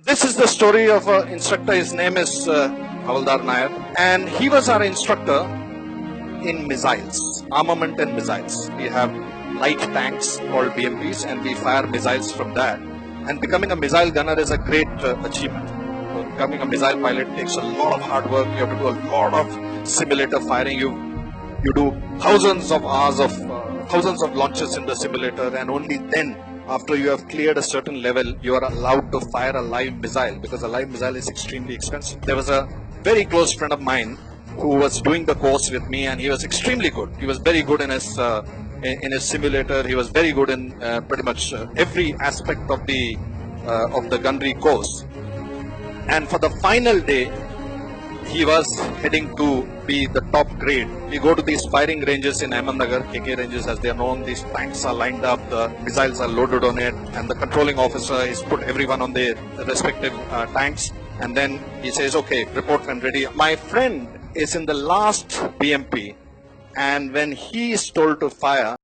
This is the story of an instructor. His name is Havaldar Nair, and he was our instructor in missiles, armament and missiles. We have light tanks called BMPs, and we fire missiles from that. And becoming a missile gunner is a great achievement. So becoming a missile pilot takes a lot of hard work. You have to do a lot of simulator firing. You do thousands of hours of thousands of launches in the simulator, and only then, after you have cleared a certain level, you are allowed to fire a live missile, because a live missile is extremely expensive. There was a very close friend of mine who was doing the course with me, and he was extremely good. He was very good in his simulator. He was very good in pretty much every aspect of the gunnery course. And for the final day, he was heading to be the top grade. We go to these firing ranges in Ahmednagar, KK ranges as they are known. These tanks are lined up, the missiles are loaded on it, and the controlling officer is put everyone on their respective tanks. And then he says, okay, report when ready. My friend is in the last BMP, and when he is told to fire,